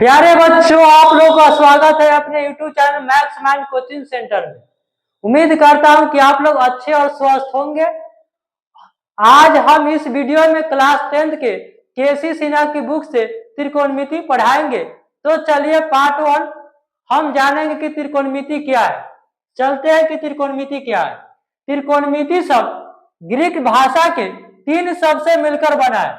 प्यारे बच्चों, आप लोगों का स्वागत है अपने YouTube channel maths mind coaching centre में। उम्मीद करता हूं कि आप लोग अच्छे और स्वस्थ होंगे। आज हम इस वीडियो में क्लास 10th के केसी सिन्हा की बुक से त्रिकोणमिति पढ़ाएंगे। तो चलिए पार्ट 1 हम जानेंगे कि त्रिकोणमिति क्या है। चलते हैं कि त्रिकोणमिति क्या है। त्रिकोणमिति शब्द ग्रीक भाषा के 3 शब्द से मिलकर बना है।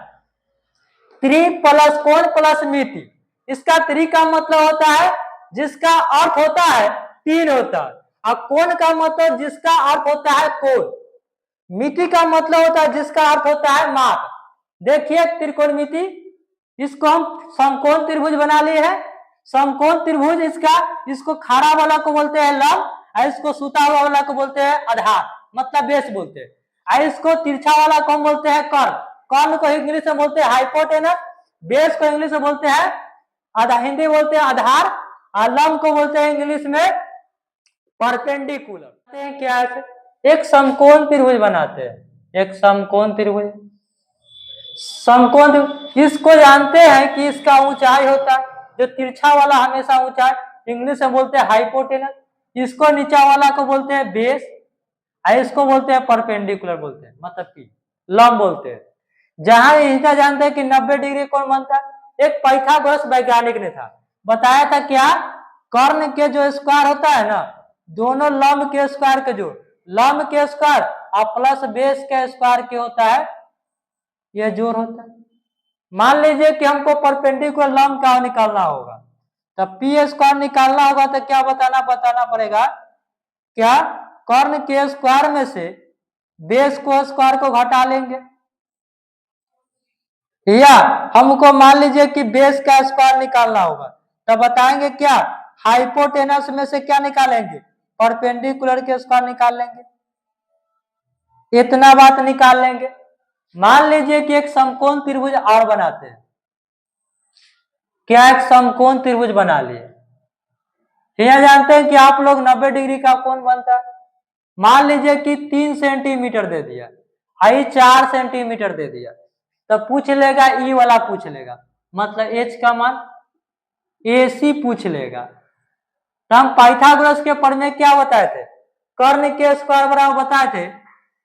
त्रि प्लस कोण प्लस मिति। इसका त्रि का मतलब होता है जिसका अर्थ होता है 3 होता है, और कोण का मतलब जिसका अर्थ होता है कोण। मिति का मतलब होता है जिसका अर्थ होता है माप। देखिए त्रिकोणमिति, इसको हम समकोण त्रिभुज बना लिए हैं। समकोण त्रिभुज इसको खड़ा वाला को बोलते हैं लंब, और इसको सूता हुआ वाला को बोलते हैं आधार, मतलब बेस बोलते हैं। और इसको तिरछा वाला को हम बोलते हैं कर्ण। कर्ण को इंग्लिश में बोलते हैं हाइपोटेनस, बेस को इंग्लिश में बोलते हैं हिंदी बोलते हैं आधार, और लंब को बोलते हैं इंग्लिश में परपेंडिकुलर। क्या है? एक समकोण त्रिभुज बनाते हैं। एक समकोण त्रिभुज, समकोण इसको जानते हैं कि इसका ऊंचाई होता है, जो तिरछा वाला हमेशा ऊंचाई इंग्लिश में बोलते हैं हाइपोटेनस, इसको नीचा वाला को बोलते हैं बेस, और इसको बोलते हैं परपेंडिकुलर बोलते हैं, मतलब कि लंब बोलते हैं। जहां इसका जानते हैं कि 90 डिग्री कोण बनता है। एक पाइथागोरस वैज्ञानिक ने था, बताया था क्या, कर्ण के जो स्क्वायर होता है ना, दोनों लंब के स्क्वायर के जो लंब के स्क्वायर और प्लस बेस के स्क्वायर के होता है, यह जोड़ होता है। मान लीजिए कि हमको परपेंडिकुलर लंब का निकालना होगा, तब पी स्क्वायर निकालना होगा, तो क्या बताना पड़ेगा, क्या कर्ण के स्क्वायर में से बेस को स्क्वायर को घटा लेंगे, या हमको मान लीजिए कि बेस का स्क्वायर निकालना होगा, तब बताएंगे क्या, हाइपोटेनस में से क्या निकालेंगे, परपेंडिकुलर के स्क्वायर निकाल लेंगे। इतना बात निकाल लेंगे। मान लीजिए कि एक समकोण त्रिभुज और बनाते हैं। क्या एक समकोण त्रिभुज बना लिए। यह जानते हैं कि आप लोग 90 डिग्री का कोण बनता है। मान लीजिए कि 3 सेंटीमीटर दे दिया, आई 4 सेंटीमीटर दे दिया, तो पूछ लेगा ई वाला पूछ लेगा, मतलब एच का मान AC पूछ लेगा। तो हम पाइथागोरस के प्रमेय क्या बताए थे, कर्ण के स्क्वायर बराबर बताए थे,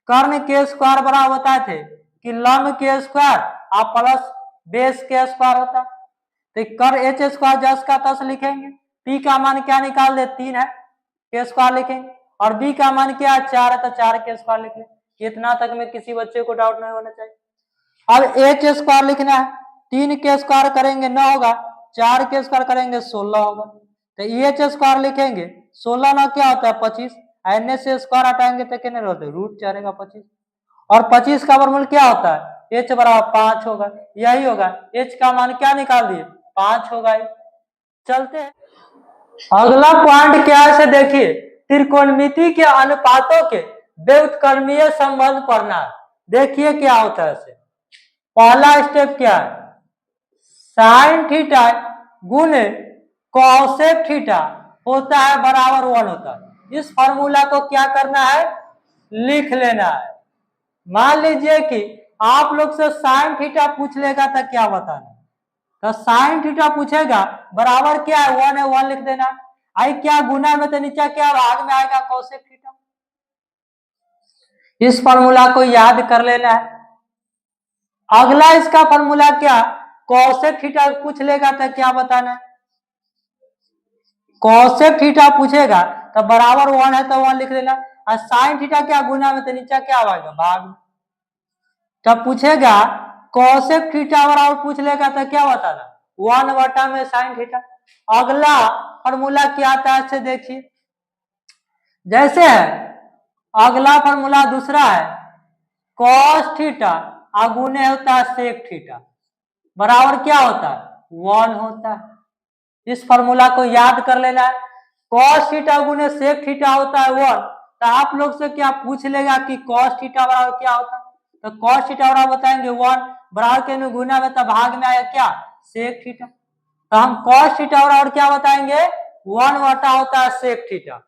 कर्ण के स्क्वायर बराबर बताए थे कि लंब के स्क्वायर और प्लस बेस के स्क्वायर होता। तो कर एच स्क्वायर 10 का 10 लिखेंगे, पी का मान क्या निकाल दे 3 है, के स्क्वायर लिखेंगे, और बी का मान क्या है 4 है, तो 4 के स्क्वायर लिख लें। इतना तक में किसी बच्चे को डाउट नहीं होना चाहिए। अब एच स्क्वायर लिखना है, 3 के स्क्वायर करेंगे 9 होगा, 4 के स्क्वायर करेंगे 16 होगा, तो एच स्क्वायर लिखेंगे, 16 ना क्या होता है 25, एन से स्क्वायर हटाएंगे तो कितने होते रूट चलेगा 25, और 25 का वर्गमूल क्या होता है, एच बराबर 5 होगा। यही होगा, एच का मान क्या निकाल दिए 5 होगा। चलते हैं अगला पॉइंट क्या है से देखिए, त्रिकोणमिति के अनुपातों के व्युत्क्रमीय संबंध पढ़ना है। देखिए क्या होता है इसे। पहला स्टेप क्या है, साइन थीटा गुने कॉसेक थीटा होता है बराबर 1 होता है। इस फॉर्मूला को क्या करना है, लिख लेना है। मान लीजिए कि आप लोग से साइन थीटा पूछ लेगा तो क्या बताना, तो साइन थीटा पूछेगा बराबर क्या है 1 है, 1 लिख देना। आई क्या गुना में, तो नीचे क्या भाग में आएगा कॉसेक थीटा। इस फॉर्मूला को याद कर लेना है। अगला इसका फॉर्मूला क्या, कॉसेक थीटा पूछ लेगा तो क्या बताना है, कॉसेक थीटा पूछेगा तो बराबर 1 है तो 1 लिख देना, और साइन थीटा क्या गुना में, तो नीचे क्या आएगा भाग में। तब पूछेगा कॉसेक थीटा बराबर पूछ लेगा तो क्या बताना 1 बटा में साइन थीटा। अगला फॉर्मूला क्या आता है इससे देखिए, जैसे है अगला फॉर्मूला दूसरा है, कॉस थीटा गुने होता है सेक थीटा बराबर क्या होता है 1 होता है। इस फॉर्मूला को याद कर लेना है। कॉस थीटा गुने सेक थीटा होता है 1, तो आप लोग से क्या पूछ लेगा कि कॉस थीटा बराबर क्या होता है, तो कॉस थीटा बराबर बताएंगे 1 बराबर के गुना में, तो भाग में आया क्या सेक थीटा, तो हम कॉस थीटा बराबर क्या बताएंगे 1 बटा होता है सेक थीटा।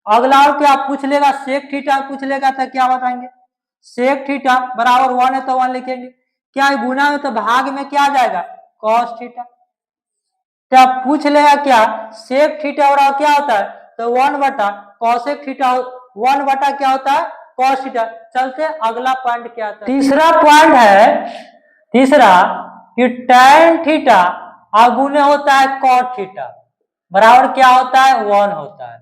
अगला और क्या पूछ लेगा, सेक थीटा पूछ लेगा तो क्या बताएंगे, सेक थीटा बराबर 1 है तो 1 लिखेंगे, क्या गुना में तो भाग में क्या आ जाएगा कॉस थीटा। क्या पूछ लेगा क्या सेक थीटा बराबर क्या होता है, तो 1/cosec थीटा 1 क्या होता है cos थीटा। चलते अगला पॉइंट क्या था, तीसरा पॉइंट है तीसरा कि tan थीटा अगुने होता है cot थीटा बराबर क्या होता है 1 होता है।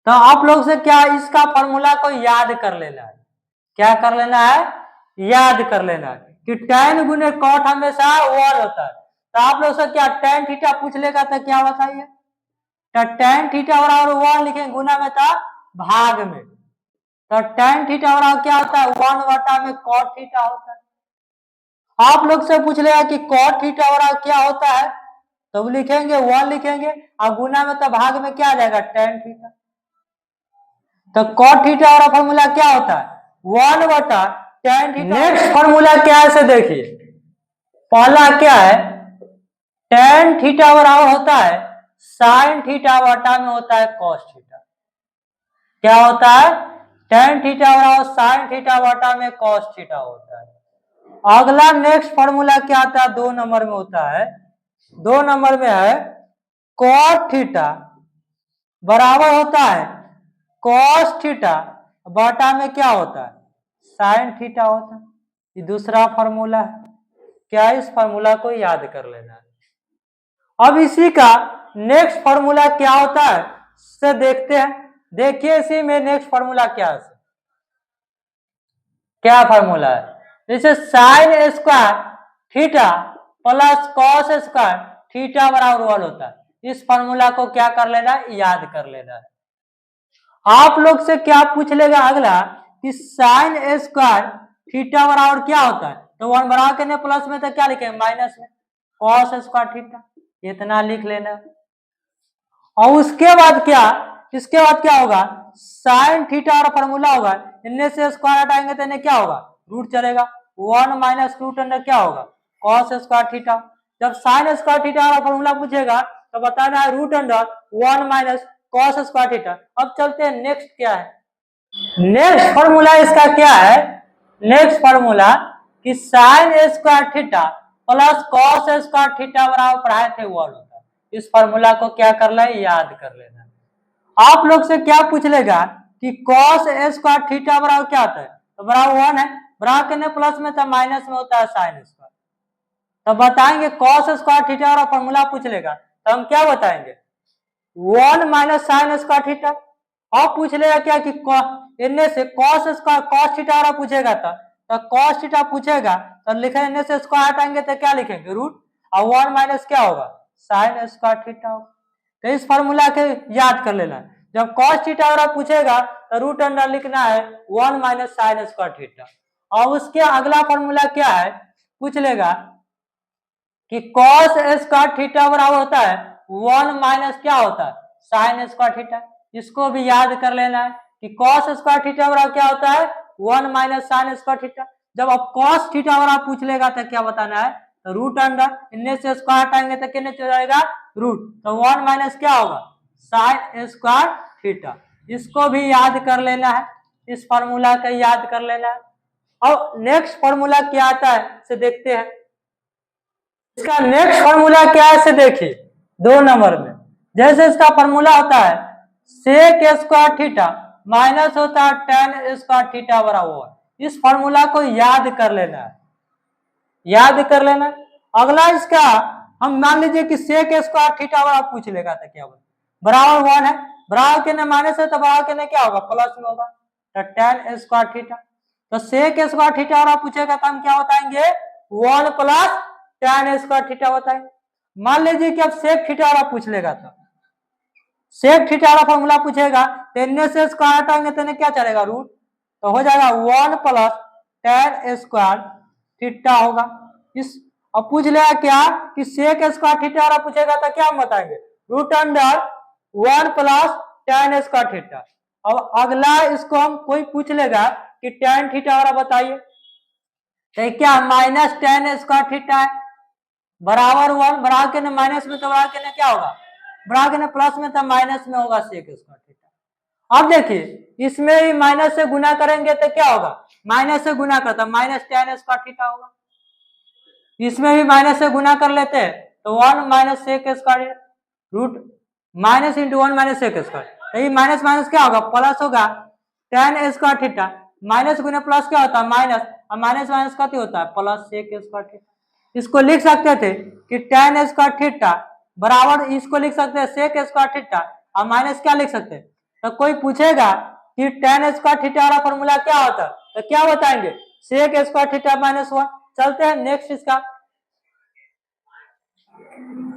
तो आप लोग से क्या इसका फॉर्मूला को याद कर लेना है, क्या कर लेना है, याद कर लेना है कि tan गुने cot हमेशा 1 होता है। तो आप लोग से क्या tan थीटा पूछ लेगा तो क्या बताइए, तो tan थीटा बराबर 1 लिखेंगे, गुना में था भाग में, तो tan थीटा बराबर क्या होता है 1 में cot थीटा होता है। आप लोग से पूछ लेगा कि cot थीटा बराबर क्या होता है, तो लिखेंगे 1 लिखेंगे, और गुना में तो भाग में क्या आ जाएगा tan थीटा। तो cot थीटा वाला फॉर्मूला क्या होता है 1/tan थीटा। नेक्स्ट फॉर्मूला क्या है से देखिए, पहला क्या है tan थीटा बराबर होता है sin थीटा बटा में होता है cos थीटा। क्या होता है tan थीटा बराबर sin थीटा बटा में cos थीटा होता है। अगला नेक्स्ट फॉर्मूला क्या आता है 2 नंबर में होता है, 2 नंबर में है cot थीटा बराबर होता है cos थीटा बटा में क्या होता है sin थीटा होता है। ये दूसरा फॉर्मूला है, क्या इस फॉर्मूला को याद कर लेना है। अब इसी का नेक्स्ट फॉर्मूला क्या होता है से देखते हैं, देखिए इसी में नेक्स्ट फॉर्मूला क्या है, क्या फॉर्मूला है, जैसे sin square theta plus cos square theta बराबर 1 होता है। इस फॉर्मूला को क्या कर लेना है, याद कर लेना है। आप लोग से क्या पूछ लेगा अगला कि sin स्क्वायर थीटा बराबर क्या होता है, तो 1 बढ़ा के प्लस में तो क्या लिखेंगे माइनस में cos स्क्वायर थीटा, इतना लिख लेना। और उसके बाद क्या, इसके बाद क्या होगा sin थीटा और फॉर्मूला होगा, इनमें से स्क्वायर हटाएंगे तो इन्हें क्या होगा रूट चलेगा, 1 माइनस रूट अंडर क्या होगा cos स्क्वायर थीटा। जब sin स्क्वायर थीटा और फॉर्मूला पूछेगा तो बताना है root under 1 minus cos square theta. अब चलते हैं नेक्स्ट क्या है, नेक्स्ट फॉर्मूला इसका क्या है, नेक्स्ट फॉर्मूला कि sin square theta plus cos square theta बराबर पढ़ाए थे 1 होता है। इस फॉर्मूला को क्या कर लेना है, याद कर लेना है। आप लोग से क्या पूछ लेगा कि cos स्क्वायर थीटा बराबर क्या होता है, तो बराबर 1 है, बराबर करने प्लस में तो माइनस में होता है sin स्क्वायर। तो बताएंगे cos स्क्वायर थीटा वाला फॉर्मूला पूछ लेगा तो हम क्या बताएंगे 1 माइनस sin स्क्वायर थीटा। और पूछ लेगा क्या कि इनमें से cos स्क्वायर cos थीटा वाला पूछेगा तो cos थीटा पूछेगा तो लिखेंगे इनमें से स्क्वायर हटाएंगे तो क्या लिखेंगे रूट, और 1 माइनस क्या होगा sin स्क्वायर थीटा होगा। तो इस फॉर्मूला के याद कर लेना, जब cos थीटा वाला पूछेगा तो रूट अंडर लिखना है 1 माइनस sin स्क्वायर थीटा। और उसके अगला फॉर्मूला क्या है पूछ लेगा कि cos स्क्वायर थीटा बराबर होता है 1 माइनस क्या होता है sin स्क्वायर थीटा। इसको भी याद कर लेना है कि cos स्क्वायर थीटा बराबर क्या होता है 1 माइनस sin स्क्वायर थीटा। जब अब cos थीटा बराबर पूछ लेगा तो क्या बताना है, तो रूट अंडर इनमें से स्क्वायर हटाएंगे तो कितने चल जाएगा रूट, तो 1 माइनस क्या होगा sin स्क्वायर थीटा। इसको भी याद कर लेना है, इस फॉर्मूला का याद कर लेना है। अब नेक्स्ट फॉर्मूला क्या आता है से देखते हैं, इसका नेक्स्ट फॉर्मूला क्या है से देखिए 2 नंबर में, जैसे इसका फॉर्मूला होता है सेक स्क्वायर थीटा माइनस होता है tan स्क्वायर थीटा बराबर। इस फॉर्मूला को याद कर लेना है, याद कर लेना। अगला इसका हम मान लीजिए कि सेक स्क्वायर थीटा बराबर पूछ लेगा तो क्या होगा बराबर 1 है, बराबर के माइनस है तो बराबर के क्या होगा प्लस में होगा, तो tan स्क्वायर थीटा। तो सेक स्क्वायर थीटा बराबर पूछेगा तो हम क्या बताएंगे 1 प्लस tan स्क्वायर थीटा बताएंगे। मान लीजिए कि अब सेक थीटा वाला पूछ लेगा तो सेक थीटा वाला फॉर्मूला पूछेगा तो इनमें से स्क्वायर हटाएंगे तो क्या चलेगा रूट, तो हो जाएगा 1 प्लस tan स्क्वायर थीटा होगा। इस अब पूछ लेगा क्या कि सेक स्क्वायर थीटा वाला पूछेगा तो क्या हम बताएंगे root under 1 plus tan square theta. अब अगला इसको हम कोई पूछ लेगा कि tan थीटा वाला बताइए, तो क्या माइनस tan स्क्वायर थीटा है बराबर 1, बराबर के माइनस में तो बराबर के क्या होगा बराबर के प्लस में तो माइनस में होगा सेक स्क्वायर थीटा। अब देखिए इसमें ही माइनस से गुना करेंगे तो क्या होगा माइनस से गुना करता माइनस tan स्क्वायर थीटा होगा, इसमें भी माइनस से गुना कर लेते हैं तो 1 minus sec square root minus into 1 minus sec square, तो ये माइनस माइनस क्या होगा प्लस होगा tan स्क्वायर थीटा, माइनस गुने प्लस क्या होता है माइनस, और माइनस माइनस का होता है प्लस सेक स्क्वायर थीटा। इसको लिख सकते थे कि tan स्क्वायर थीटा बराबर, इसको लिख सकते हैं सेक स्क्वायर थीटा और माइनस क्या लिख सकते हैं। तो कोई पूछेगा कि tan स्क्वायर थीटा वाला फॉर्मूला क्या होता है, तो क्या बताएंगे सेक स्क्वायर थीटा माइनस 1। चलते हैं नेक्स्ट इसका,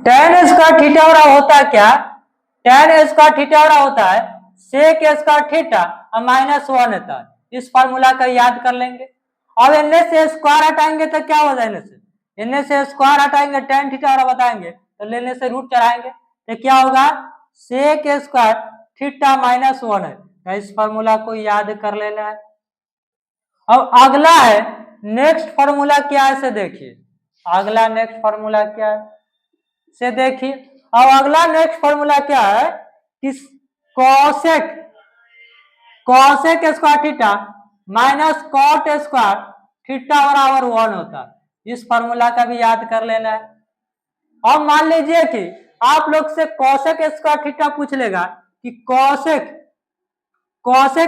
tan स्क्वायर थीटा वाला होता है क्या, tan स्क्वायर थीटा वाला होता है सेक स्क्वायर थीटा और माइनस 1 होता है। इस फॉर्मूला का याद कर लेंगे। अब इनमें से स्क्वायर हटाएंगे तो क्या हो जाएगा, इनमें से स्क्वायर हटाएंगे tan थीटा वाला बताएंगे तो लेने से रूट चढ़ाएंगे तो क्या होगा सेक स्क्वायर थीटा माइनस 1 है। तो इस फॉर्मूला को याद कर लेना है। अब अगला है नेक्स्ट फॉर्मूला क्या है से देखिए, अगला नेक्स्ट फॉर्मूला क्या है से देखिए। अब अगला नेक्स्ट फॉर्मूला क्या है कि cosec square theta minus cot square theta बराबर 1 होता है। इस फॉर्मूला का भी याद कर लेना है। अब मान लीजिए कि आप लोग से कॉसेक स्क्वायर थीटा पूछ लेगा कि कॉसेक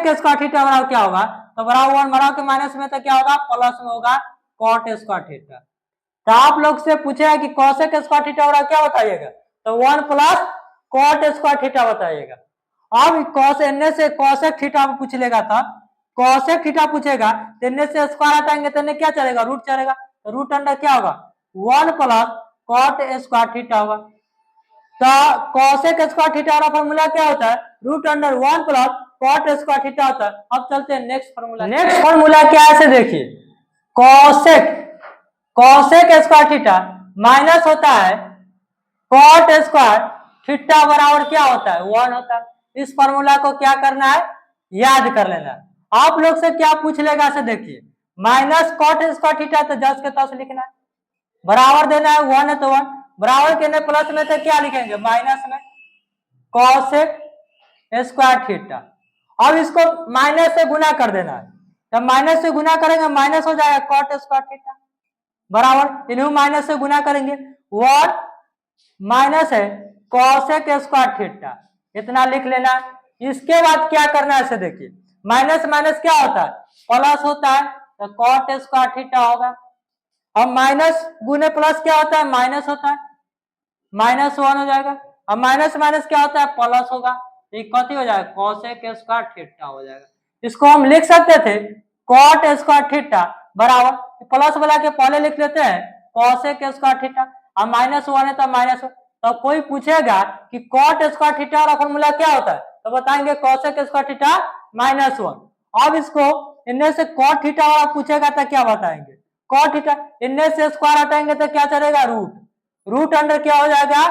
स्क्वायर थीटा बराबर क्या होगा, तो बराबर 1 बराबर के माइनस में तो क्या होगा प्लस में होगा कॉट स्क्वायर थीटा। तो आप लोग से पूछेगा कि कॉसेक स्क्वायर थीटा बराबर क्या बताइएगा, तो 1 प्लस कॉट स्क्वायर थीटा बताइएगा। अब कॉस एन से कॉसेक थीटा पूछ लेगा था, कॉसेक थीटा पूछेगा तो एन से स्क्वायर हटाएंगे तो क्या चलेगा रूट चलेगा, तो रूट अंडर क्या होगा 1 प्लस कॉट स्क्वायर थीटा होगा। तो कॉसेक स्क्वायर थीटा वाला फॉर्मूला क्या होता है root under 1 plus cot square theta होता है। अब चलते हैं नेक्स्ट फॉर्मूला। नेक्स्ट फॉर्मूला क्या है देखिए, कॉसेक स्क्वायर थीटा माइनस होता है कॉट स्क्वायर थीटा बराबर क्या होता है 1 होता है। इस फॉर्मूला को क्या करना है याद कर लेना है। आप लोग से क्या पूछ लेगा से देखिए, माइनस कॉट स्क्वायर थीटा तो 10 के 10 लिखना है, बराबर देना है 1 है तो 1, बराबर के प्लस में तो क्या लिखेंगे माइनस में कॉसेक स्क्वायर थीटा। अब इसको माइनस से गुना कर देना है, जब माइनस से गुना करेंगे माइनस हो जाएगा कॉट स्क्वायर थीटा बराबर, इन्हें माइनस से गुना करेंगे 1 माइनस है कॉसेक स्क्वायर थीटा, इतना लिख लेना। इसके बाद क्या करना है इसे देखिए, माइनस माइनस क्या होता है प्लस होता है, तो कॉट स्क्वायर थीटा होगा। अब माइनस गुने प्लस क्या होता है माइनस होता है, माइनस 1 हो जाएगा। अब माइनस माइनस क्या होता है प्लस होगा, एक कथी हो जाएगा कॉसेक स्क्वायर थीटा हो जाएगा। इसको हम लिख सकते थे कॉट स्क्वायर थीटा बराबर, प्लस वाला के पहले लिख लेते हैं कॉसेक स्क्वायर थीटा, अब माइनस 1 है तो माइनस। तो कोई पूछेगा कि कॉट स्क्वायर थीटा वाला फॉर्मूला क्या होता है, तो बताएंगे कॉसेक स्क्वायर थीटा माइनस 1। अब इसको इनमें से कॉट थीटा वाला पूछेगा तो क्या बताएंगे कॉट थीटा, इनमें से स्क्वायर हटाएंगे तो क्या चलेगा रूट अंडर क्या हो जाएगा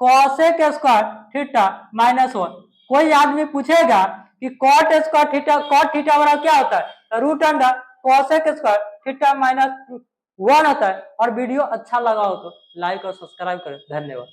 कॉसेक स्क्वायर थीटा माइनस 1। कोई आदमी पूछेगा कि कॉट थीटा वाला क्या होता है, तो root under cosec square theta minus 1 होता है। और वीडियो अच्छा लगा हो तो लाइक और सब्सक्राइब करें। धन्यवाद।